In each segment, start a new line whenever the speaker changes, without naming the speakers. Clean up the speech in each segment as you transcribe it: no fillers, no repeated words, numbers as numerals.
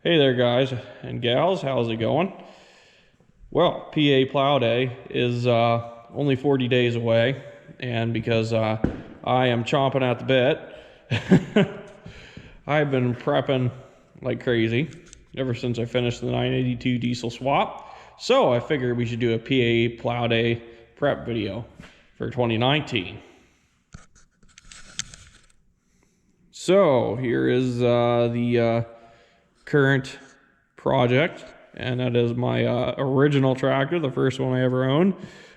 Hey there guys and gals, how's it going? Well, PA Plow Day is only 40 days away, and because I am chomping at the bit, I've been prepping like crazy ever since I finished the 982 diesel swap. So I figured we should do a PA Plow Day prep video for 2019. So here is the current project, and that is my original tractor, the first one I ever owned,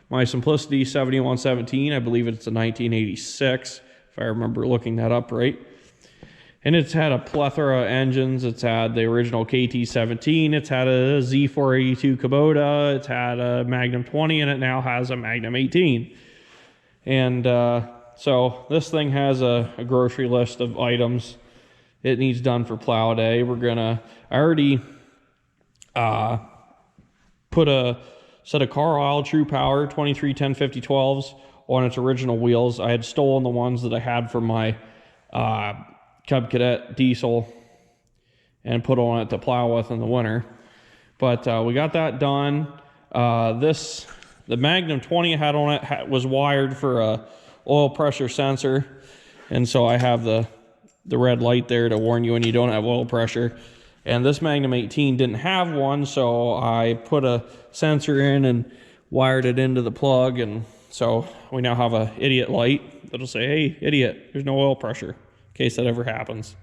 my Simplicity 7117. I believe it's a 1986, if I remember looking that up right. And it's had a plethora of engines. It's had the original KT17, it's had a Z482 Kubota, it's had a Magnum 20, and it now has a Magnum 18. And so this thing has a grocery list of items it needs done for plow day. I already put a set of Carlisle True Power 23 1050 12s on its original wheels. I had stolen the ones that I had from my Cub Cadet Diesel and put on it to plow with in the winter. But we got that done. The Magnum 20 I had on it was wired for a oil pressure sensor, and so I have the red light there to warn you when you don't have oil pressure. And this Magnum 18 didn't have one, so I put a sensor in and wired it into the plug, and so we now have a idiot light that'll say, hey idiot, there's no oil pressure, in case that ever happens.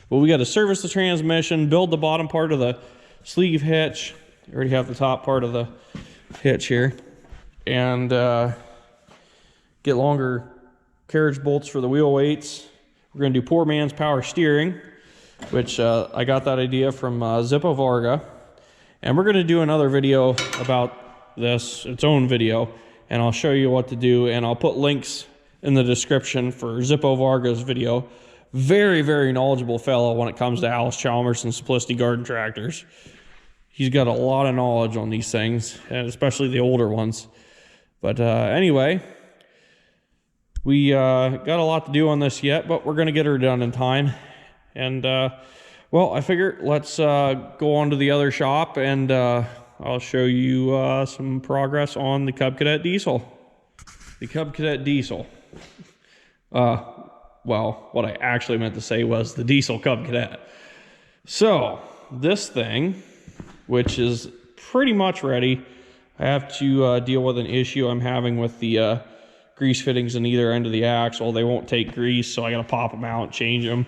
But we got to service the transmission, build the bottom part of the sleeve hitch. I already have the top part of the hitch here, and get longer carriage bolts for the wheel weights. We're going to do poor man's power steering, which I got that idea from Zippo Varga. And we're going to do another video about this, its own video, and I'll show you what to do, and I'll put links in the description for Zippo Varga's video. Very, very knowledgeable fellow when it comes to Alice Chalmers and Simplicity garden tractors. He's got a lot of knowledge on these things, and especially the older ones. But anyway, we got a lot to do on this yet, but we're going to get her done in time. And, well, I figure let's go on to the other shop, and I'll show you some progress on the Cub Cadet Diesel. The Cub Cadet Diesel. Well, what I actually meant to say was the Diesel Cub Cadet. So, this thing, which is pretty much ready, I have to deal with an issue I'm having with the grease fittings in either end of the axle. They won't take grease, so I gotta pop them out, change them,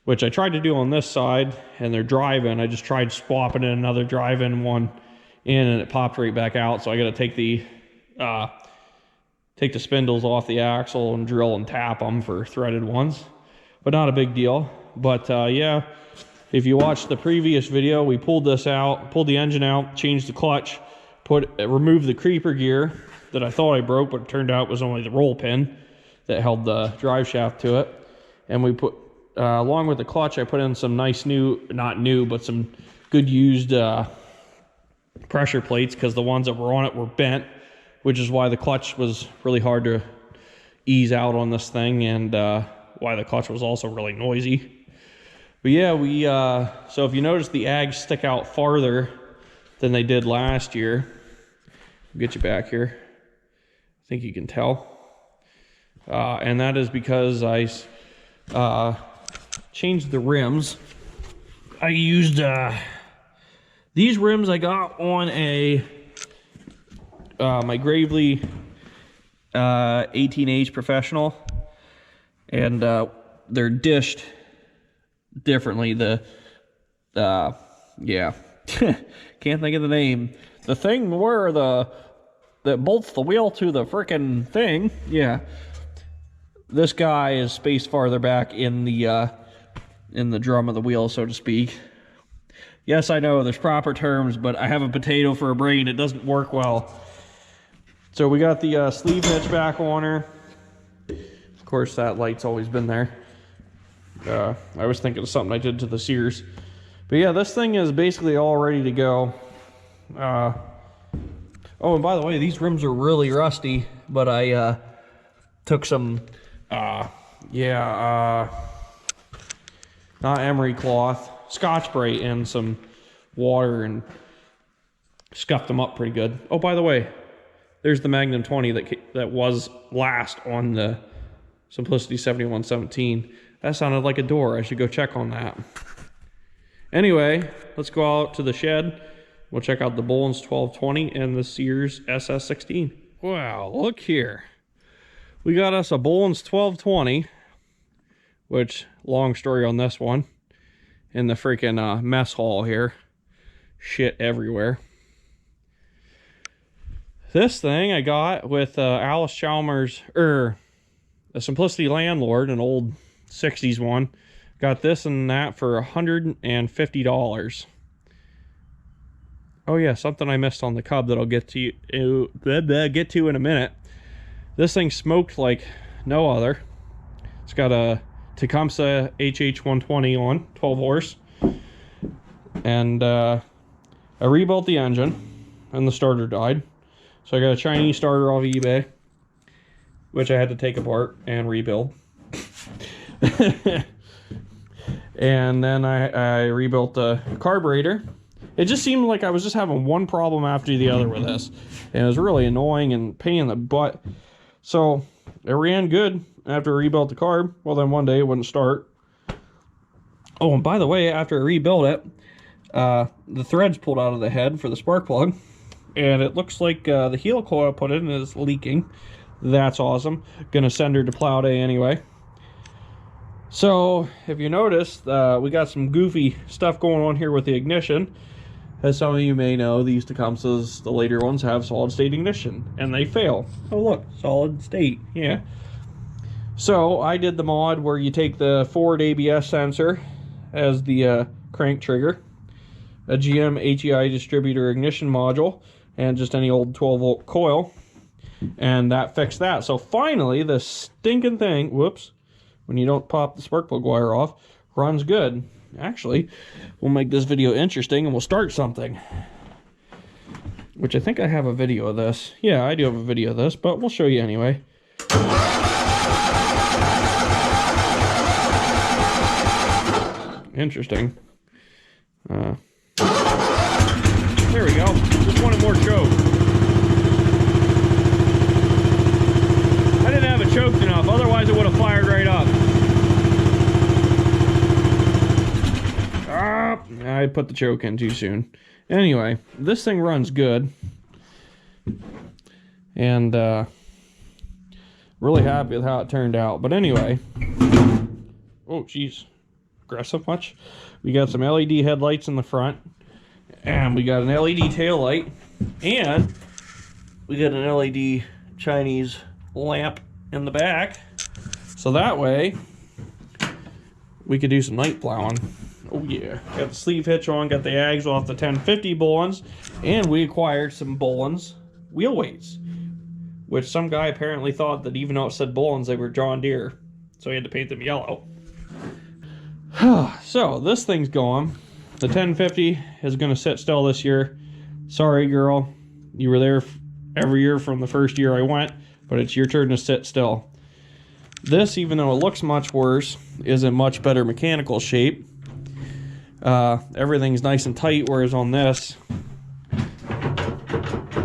which I tried to do on this side, and they're drive-in. I just tried swapping in another drive-in one in, and it popped right back out, so I gotta take the spindles off the axle and drill and tap them for threaded ones, but not a big deal. But yeah, if you watched the previous video, we pulled this out, pulled the engine out, changed the clutch, removed the creeper gear that I thought I broke, but it turned out it was only the roll pin that held the drive shaft to it. And we put, along with the clutch, I put in some nice new, not new, but some good used pressure plates, because the ones that were on it were bent, which is why the clutch was really hard to ease out on this thing, and why the clutch was also really noisy. But yeah, so if you notice, the ags stick out farther than they did last year. I'll get you back here. I think you can tell. And that is because I changed the rims. I used these rims I got on a my Gravely 18H Professional, and they're dished differently. Yeah, can't think of the name. The thing where that bolts the wheel to the frickin' thing. Yeah, this guy is spaced farther back in the drum of the wheel, so to speak. Yes, I know there's proper terms, but I have a potato for a brain. It doesn't work well. So we got the sleeve hitch back on her. Of course, that light's always been there. I was thinking of something I did to the Sears. But yeah, this thing is basically all ready to go. Oh, and by the way, these rims are really rusty, but I took some, not emery cloth, Scotch-Brite and some water and scuffed them up pretty good. Oh, by the way, there's the Magnum 20 that was last on the Simplicity 7117. That sounded like a door. I should go check on that. Anyway, let's go out to the shed. We'll check out the Bolin's 1220 and the Sears SS16. Wow, look here. We got us a Bolin's 1220, which, long story on this one, in the freaking mess hall here. Shit everywhere. This thing I got with Alice Chalmers, a Simplicity Landlord, an old 60s one. Got this and that for $150. Oh yeah, something I missed on the Cub that I'll get to in a minute. This thing smoked like no other. It's got a Tecumseh HH120 on, 12 horse. And I rebuilt the engine and the starter died. So I got a Chinese starter off eBay, which I had to take apart and rebuild. And then I rebuilt the carburetor. It just seemed like I was just having one problem after the other with this. And it was really annoying and pain in the butt. So it ran good after I rebuilt the carb. Well, then one day it wouldn't start. Oh, and by the way, after I rebuilt it, the threads pulled out of the head for the spark plug. And it looks like the heel coil I put in is leaking. That's awesome. Gonna send her to plow day anyway. So, if you notice, we got some goofy stuff going on here with the ignition. As some of you may know, these Tecumsehs, the later ones, have solid state ignition, and they fail. Oh look, solid state, yeah. So, I did the mod where you take the Ford ABS sensor as the crank trigger, a GM HEI distributor ignition module, and just any old 12-volt coil, and that fixed that. So finally, the stinking thing, whoops, when you don't pop the spark plug wire off, runs good. Actually, we'll make this video interesting and we'll start something. Which I think I have a video of this. Yeah, I do have a video of this, but we'll show you anyway. Interesting. There we go. Just wanted more choke. I didn't have it choked enough, otherwise it would have fired right up. I put the choke in too soon. Anyway, this thing runs good. And really happy with how it turned out. But anyway, oh geez, aggressive much? We got some LED headlights in the front. And we got an LED tail light. And we got an LED Chinese lamp in the back. So that way, we could do some night plowing. Oh yeah, got the sleeve hitch on, got the ags off the 1050 Bolins, and we acquired some Bolins wheel weights, which some guy apparently thought that even though it said Bolins, they were John Deere, so he had to paint them yellow. So this thing's going. The 1050 is going to sit still this year. Sorry, girl, you were there every year from the first year I went, but it's your turn to sit still. This, even though it looks much worse, is in much better mechanical shape. Everything's nice and tight, whereas on this,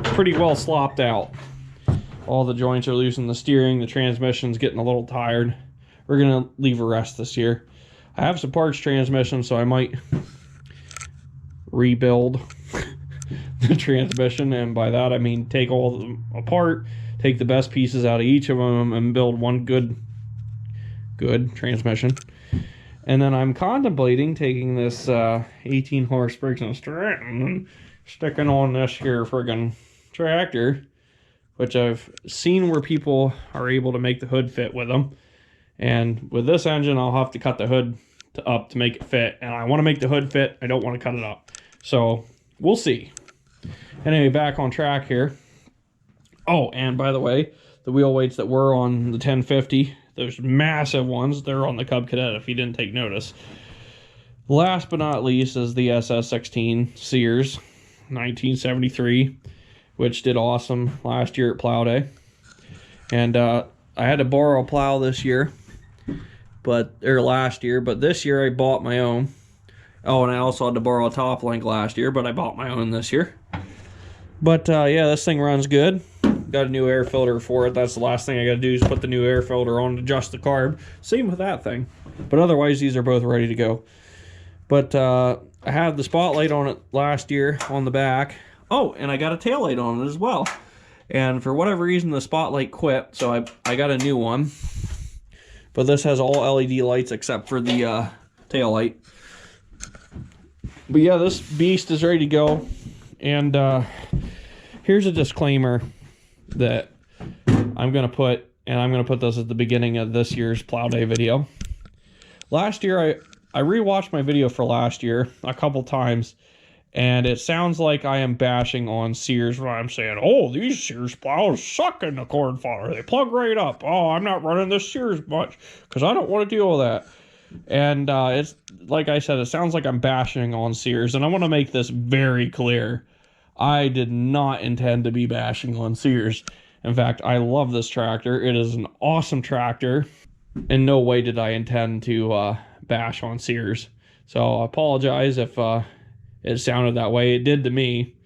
pretty well slopped out. All the joints are loose in the steering, the transmission's getting a little tired. We're gonna leave a rest this year. I have some parts transmission, so I might rebuild the transmission, and by that I mean take all of them apart, take the best pieces out of each of them, and build one good transmission. And then I'm contemplating taking this 18 horse Briggs & Stratton and sticking on this here friggin' tractor, which I've seen where people are able to make the hood fit with them. And with this engine, I'll have to cut the hood up to make it fit. And I want to make the hood fit. I don't want to cut it up. So we'll see. Anyway, back on track here. Oh, and by the way, the wheel weights that were on the 1050, those massive ones, they're on the Cub Cadet if you didn't take notice. Last but not least is the SS16 Sears 1973, which did awesome last year at Plow Day. And I had to borrow a plow this year, or last year, but this year I bought my own. Oh, and I also had to borrow a top link last year, but I bought my own this year. But yeah, this thing runs good. Got a new air filter for it. That's the last thing I got to do is put the new air filter on and adjust the carb. Same with that thing. But otherwise, these are both ready to go. But I had the spotlight on it last year on the back. Oh, and I got a taillight on it as well. And for whatever reason, the spotlight quit, so I got a new one. But this has all LED lights except for the taillight. But yeah, this beast is ready to go. And here's a disclaimer that I'm going to put, and I'm going to put this at the beginning of this year's Plow Day video. Last year, I rewatched my video for last year a couple times, and it sounds like I am bashing on Sears when I'm saying, oh, these Sears plows suck in the corn fodder. They plug right up. Oh, I'm not running this Sears much because I don't want to deal with that. And it's like I said, it sounds like I'm bashing on Sears, and I want to make this very clear. I did not intend to be bashing on Sears. In fact, I love this tractor. It is an awesome tractor. In no way did I intend to bash on Sears. So I apologize if it sounded that way. It did to me.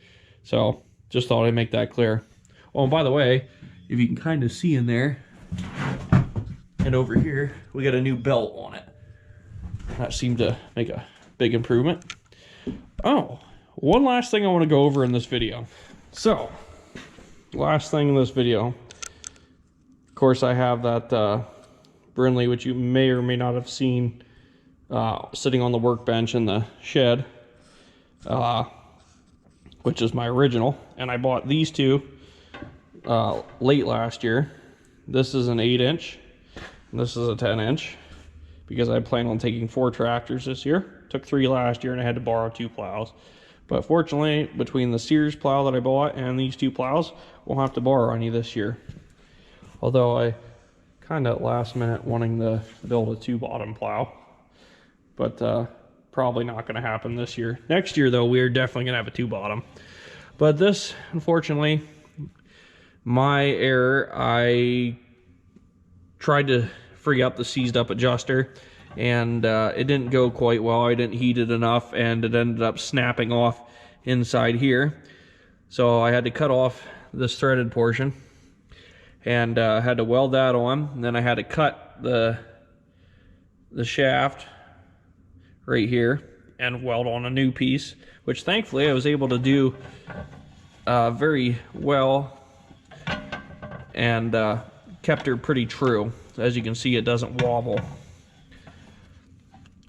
So just thought I'd make that clear. Oh, and by the way, if you can kind of see in there and over here, we got a new belt on it. That seemed to make a big improvement. Oh, one last thing I want to go over in this video. So, last thing in this video. Of course, I have that Burnley, which you may or may not have seen sitting on the workbench in the shed, which is my original. And I bought these two late last year. This is an 8-inch. This is a 10-inch. Because I plan on taking 4 tractors this year. Took 3 last year and I had to borrow 2 plows. But fortunately, between the Sears plow that I bought and these 2 plows, won't have to borrow any this year. Although I kind of last minute wanting to build a 2-bottom plow. But probably not going to happen this year. Next year though, we're definitely going to have a 2-bottom. But this, unfortunately, my error, I tried to free up the seized up adjuster, and it didn't go quite well. I didn't heat it enough, and it ended up snapping off inside here. So I had to cut off this threaded portion, and had to weld that on. And then I had to cut the shaft right here and weld on a new piece, which thankfully I was able to do very well, and kept her pretty true. As you can see, it doesn't wobble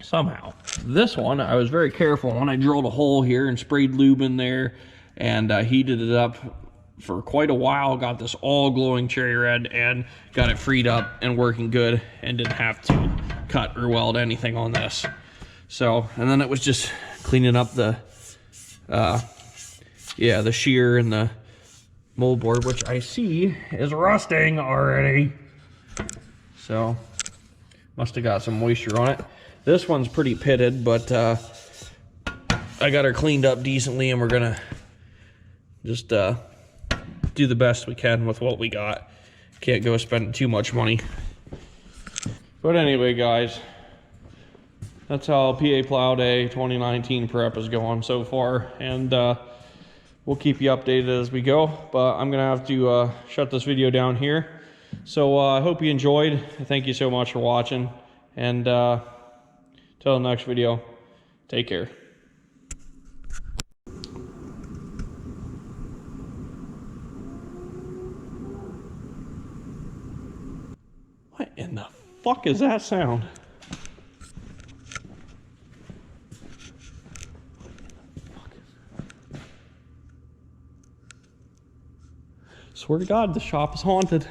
somehow. This one, I was very careful when I drilled a hole here and sprayed lube in there and heated it up for quite a while. Got this all glowing cherry red and got it freed up and working good, and didn't have to cut or weld anything on this. So, and then it was just cleaning up the the shear and the mold board, which I see is rusting already. So, must have got some moisture on it. This one's pretty pitted, but I got her cleaned up decently, and we're gonna just do the best we can with what we got. Can't go spending too much money. But anyway, guys, that's how PA Plow Day 2019 prep is going so far, and we'll keep you updated as we go. But I'm gonna have to shut this video down here. So I hope you enjoyed. Thank you so much for watching, and till the next video, take care. What in the fuck is that sound? Swear to God, the shop is haunted.